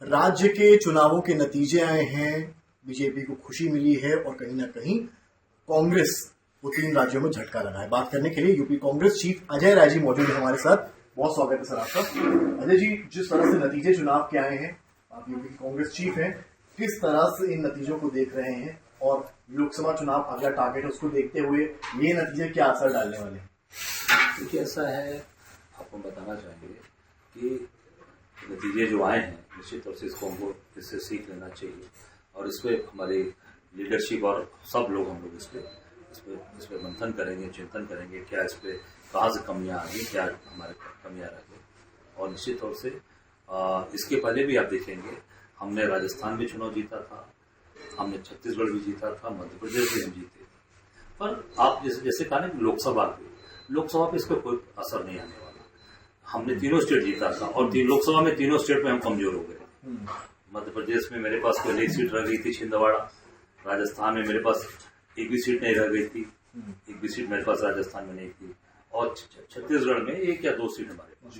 राज्य के चुनावों के नतीजे आए हैं, बीजेपी को खुशी मिली है और कहीं ना कहीं कांग्रेस को 3 राज्यों में झटका लगा है। बात करने के लिए यूपी कांग्रेस चीफ अजय राय जी मौजूद है हमारे साथ। बहुत स्वागत है सर आपका। अजय जी, जिस तरह से नतीजे चुनाव के आए हैं, आप यूपी कांग्रेस चीफ हैं, किस तरह से इन नतीजों को देख रहे हैं और लोकसभा चुनाव अगला टारगेट है, उसको देखते हुए ये नतीजे क्या असर डालने वाले हैं? देखिए, ऐसा है, आपको बताना चाहेंगे कि नतीजे जो आए हैं निश्चित तौर से इसको हमको इससे सीख लेना चाहिए और इस पर हमारी लीडरशिप और सब लोग हम लोग इस पे मंथन करेंगे, चिंतन करेंगे, क्या इस पर कहाँ से कमियां आ गई, क्या हमारे कमियां रह गई। और निश्चित तौर से इसके पहले भी आप देखेंगे हमने राजस्थान में चुनाव जीता था, हमने छत्तीसगढ़ भी जीता था, मध्य प्रदेश भी हम जीते थे। पर आप जैसे कहा ना लोकसभा पे इस पर कोई असर नहीं आने वाला। हमने तीनों स्टेट जीता था और लोकसभा में तीनों स्टेट में हम कमजोर हो गए। मध्य प्रदेश में मेरे पास केवल 1 सीट रह गई थी, छिंदवाड़ा। राजस्थान में मेरे पास एक भी सीट नहीं रह गई थी, एक भी सीट मेरे पास राजस्थान में नहीं थी। और छत्तीसगढ़ में 1 या 2 सीट हमारे पास।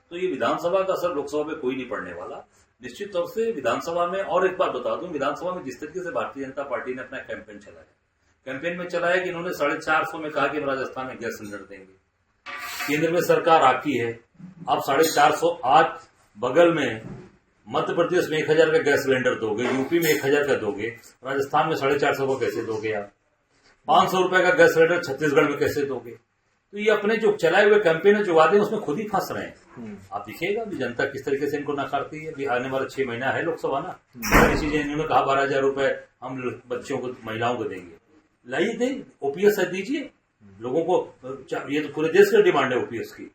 तो ये विधानसभा का असर लोकसभा में कोई नहीं पड़ने वाला। निश्चित तौर से विधानसभा में, और एक बात बता दूं, विधानसभा में जिस तरीके से भारतीय जनता पार्टी ने अपना कैंपेन चलाया कि इन्होंने 450 में कहा कि हम राजस्थान में गैस सिलेंडर देंगे। केंद्र में सरकार आपकी है, आप 450 आज बगल में मध्य प्रदेश में 1000 का गैस सिलेंडर दोगे, यूपी में 1000 का दोगे, राजस्थान में 450 को कैसे दोगे आप? 500 रुपए का गैस सिलेंडर छत्तीसगढ़ में कैसे दोगे? तो ये अपने जो चलाए हुए कैंपेन है, जो वादे हैं, उसमें खुद ही फंस रहे हैं। आप देखिएगा भी जनता किस तरीके से इनको नकारती है। भी आने वाला 6 महीना है लोकसभा ना, सारी चीजें इन्होंने कहा 12,000 रुपए हम बच्चों को, महिलाओं को देंगे। लाइए दे, ओपीएस दीजिए लोगों को। ये तो पूरे देश की डिमांड है ओपीएस की।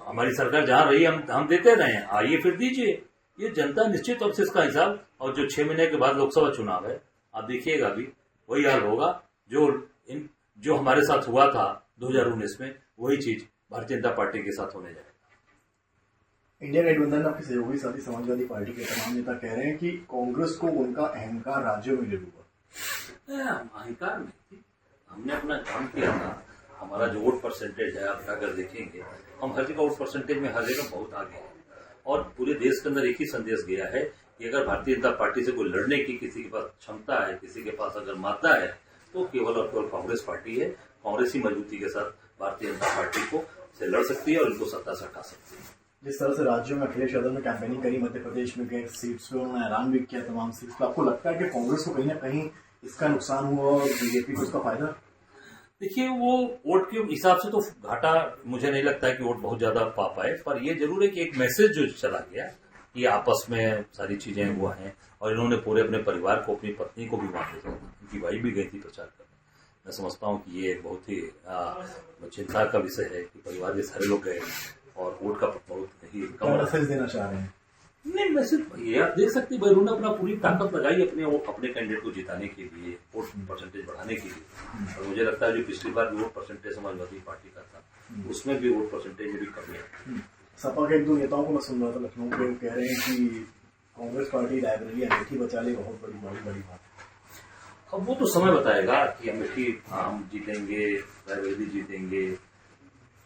हमारी सरकार जहां रही हम देते रहे हैं, आइए फिर दीजिए। ये जनता निश्चित तौर से इसका हिसाब, और जो 6 महीने के बाद लोकसभा चुनाव है, आप देखिएगा भी वही हाल होगा जो हमारे साथ हुआ था 2019 में, वही चीज भारतीय जनता पार्टी के साथ होने जाएगा। इंडिया गठबंधन आपके सहयोगी साथी समाजवादी पार्टी के तमाम नेता कह रहे हैं कि कांग्रेस को उनका अहंकार राज्यों में ले डूबा। अहंकार नहीं, हमने अपना काम किया था। हमारा जो वोट परसेंटेज है, आप अगर देखेंगे, हम हर जगह वोट परसेंटेज में हर जगह बहुत आगे हैं। और पूरे देश के अंदर एक ही संदेश गया है कि अगर भारतीय जनता पार्टी से कोई लड़ने की किसी के पास क्षमता है, किसी के पास अगर मात्रा है, तो केवल और केवल कांग्रेस पार्टी है। कांग्रेस ही मजबूती के साथ भारतीय जनता पार्टी को से लड़ सकती है और इनको सत्ता से हटा सकती है। जिस तरह से राज्यों में अखिलेश यादव ने कैंपेनिंग करी, मध्य प्रदेश में गए सीट्स पे उन्होंने ऐलान भी किया तमाम सीट्स पे, आपको लगता है कि कांग्रेस को कहीं ना कहीं इसका नुकसान हुआ और बीजेपी को इसका फायदा? देखिए, वो वोट के हिसाब से तो घाटा मुझे नहीं लगता है कि वोट बहुत ज्यादा पा पाए, पर ये जरूर है कि एक मैसेज जो चला गया कि आपस में सारी चीजें हुआ हैं। और इन्होंने पूरे अपने परिवार को, अपनी पत्नी को भी वहां भेजा, उनकी भाई भी गई थी प्रचार करने। मैं समझता हूँ कि ये बहुत ही चिंता का विषय है कि परिवार के सारे लोग गए और वोट का बहुत ही कम मैसेज देना चाह रहे हैं। नहीं, मैसेज ये आप देख सकते हैं, उन्होंने अपना पूरी ताकत लगाई अपने कैंडिडेट को जिताने के लिए, वोट परसेंटेज बढ़ाने के लिए। और मुझे लगता है जो पिछली बार वोट परसेंटेज समाजवादी पार्टी का था, उसमें भी वोट परसेंटेज भी कम है। सपा के 1-2 नेताओं को मैं सुन रहा था लखनऊ के, कह रहे हैं कि कांग्रेस पार्टी लाइब्रेरी अमेठी बचा ले, बहुत बड़ी बात। अब वो तो समय बताएगा कि अमेठी हम जीतेंगे, लाइब्रेरी जीतेंगे,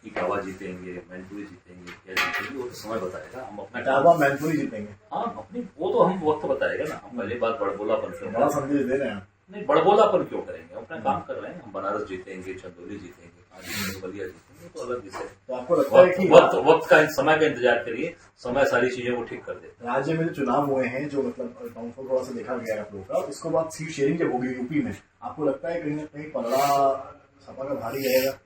इटावा जीतेंगे, मैनपुरी जीतेंगे, क्या जीतेंगे, वो तो समय बताएगा। हम अपना इटावा मैनपुरी जीतेंगे, हाँ अपनी, वो तो हम वक्त बताएगा ना। हम पहले बात बड़बोलापन क्यों, बड़ा संदेश दे रहे हैं। नहीं, बड़बोलापन क्यों करेंगे, अपना काम कर रहे हैं। हम बनारस जीतेंगे, चंदौली जीतेंगे, बलिया जीतेंगे, तो अलग विषय। तो आपको लगता है कि वक्त का समय का इंतजार करिए, समय सारी चीजें को ठीक कर देता है। राज्य में जो चुनाव हुए हैं, जो मतलब डाउनफॉल थोड़ा सा देखा गया है आप लोगों का, उसके बाद सीट शेयरिंग जब होगी यूपी में, आपको लगता है कहीं ना कहीं पलड़ा सपा का भारी रहेगा?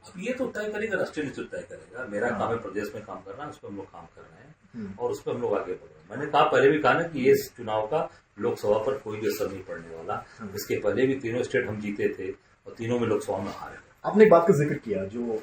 अब ये तो तय करेगा, राष्ट्रीय नेतृत्व तय करेगा। मेरा काम है प्रदेश में काम करना, उस पर हम लोग काम कर रहे हैं और उस पर हम लोग आगे बढ़ रहे हैं। मैंने कहा, पहले भी कहा ना कि इस चुनाव का लोकसभा पर कोई भी असर नहीं पड़ने वाला। इसके पहले भी तीनों स्टेट हम जीते थे और तीनों में लोकसभा में हारे। आपने एक बात का जिक्र किया, जो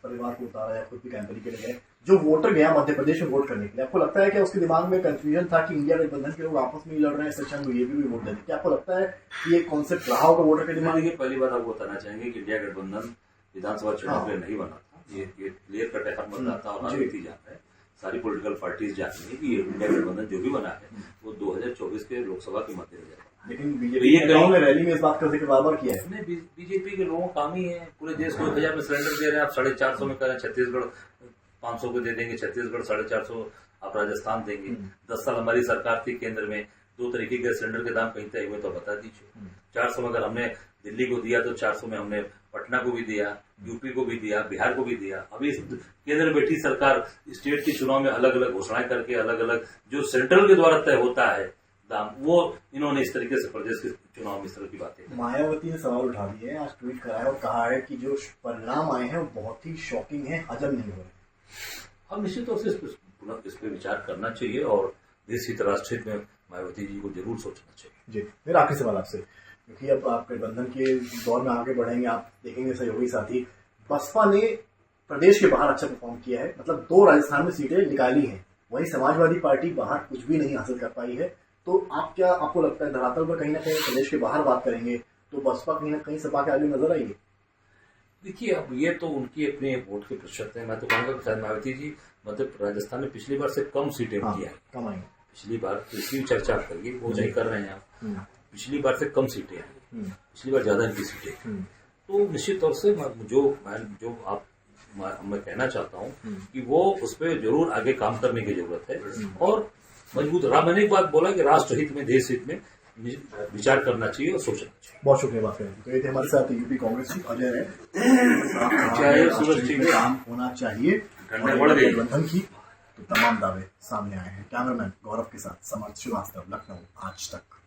परिवार को उतारा या खुद भी कैंपेनिंग के लिए गए, जो वोटर गया मध्य प्रदेश में वोट करने के लिए, आपको लगता है कि उसके दिमाग में कंफ्यूजन था कि इंडिया गठबंधन के लोग आपस में ही लड़ रहे हैं, सच में ये भी वोट देते? क्या आपको लगता है कि ये कॉन्सेप्ट रहा होगा वोटर के दिमाग में? पहली बात आपको बताना चाहेंगे कि इंडिया गठबंधन विधानसभा चुनाव में नहीं बना था। ये क्लियर कट है, हर मतदाता और हर व्यक्ति जानता है, सारी पॉलिटिकल पार्टीज जानती है कि इंडिया गठबंधन जो भी बना है वो 2024 के लोकसभा के मद्देनजर है। लेकिन बीजेपी ने रैली में इस बात का जिक्र बार बार किया है। बीजेपी के लोगों का काम ही है, पूरे देश को 1000 में सिलेंडर दे रहे हैं, आप 450 में कर रहे हैं। छत्तीसगढ़ 500 को दे देंगे, छत्तीसगढ़ 450 आप राजस्थान देंगे, 10 साल हमारी सरकार थी केंद्र में, 2 तरीके के सिलेंडर के दाम कहीं तय हुए तो बता दीजिए। 400 में अगर हमने दिल्ली को दिया तो 400 में हमने पटना को भी दिया, यूपी को भी दिया, बिहार को भी दिया। अभी केंद्र में बैठी सरकार स्टेट के चुनाव में अलग अलग घोषणाएं करके अलग अलग जो सेंट्रल के द्वारा तय होता है दाम, वो इन्होंने इस तरीके से प्रदेश के चुनाव में इस तरह की बातें। मायावती ने सवाल उठा दिए, आज ट्वीट करा है और कहा है कि जो परिणाम आए हैं वो बहुत ही शॉकिंग है, हजम नहीं हो रहे। हम निश्चित तौर से इस पर विचार करना चाहिए और देश हित राष्ट्र हित में मायावती जी को जरूर सोचना चाहिए। जी, मेरा आखिरी सवाल आपसे, क्योंकि अब आप गठबंधन के दौर में आगे बढ़ेंगे, आप देखेंगे सहयोगी साथी, बसपा ने प्रदेश के बाहर अच्छा परफॉर्म किया है, मतलब 2 राजस्थान में सीटें निकाली हैं, वहीं समाजवादी पार्टी बाहर कुछ भी नहीं हासिल कर पाई है। तो आपको लगता है धरातल पर कहीं ना कहीं प्रदेश के बाहर बात करेंगे तो बसपा कहीं ना कहीं सपा के आगे नजर आएगी? देखिए, अब ये तो उनकी अपने वोट के प्रतिशत है। मैं तो कहूँगा कि शायद मायावती जी मतलब राजस्थान में पिछली बार से कम सीटें किया है। कम आई पिछली बार इसकी चर्चा आप करिए, वो नहीं कर रहे हैं आप, पिछली बार से कम सीटें आई, पिछली बार ज्यादा इनकी सीटें। तो निश्चित तौर से मैं कहना चाहता हूँ कि वो उस पर जरूर आगे काम करने की जरूरत है और मजबूत रहा। मैंने एक बात बोला कि राष्ट्र हित में, देश हित में विचार करना चाहिए और सोचना चाहिए। बहुत शुक्रिया बात करने। तो ये थे हमारे साथ यूपी कांग्रेस चीफ अजय है, काम होना चाहिए गठबंधन की, तो तमाम दावे सामने आए हैं। कैमरामैन गौरव के साथ समर्थ श्रीवास्तव, लखनऊ आज तक।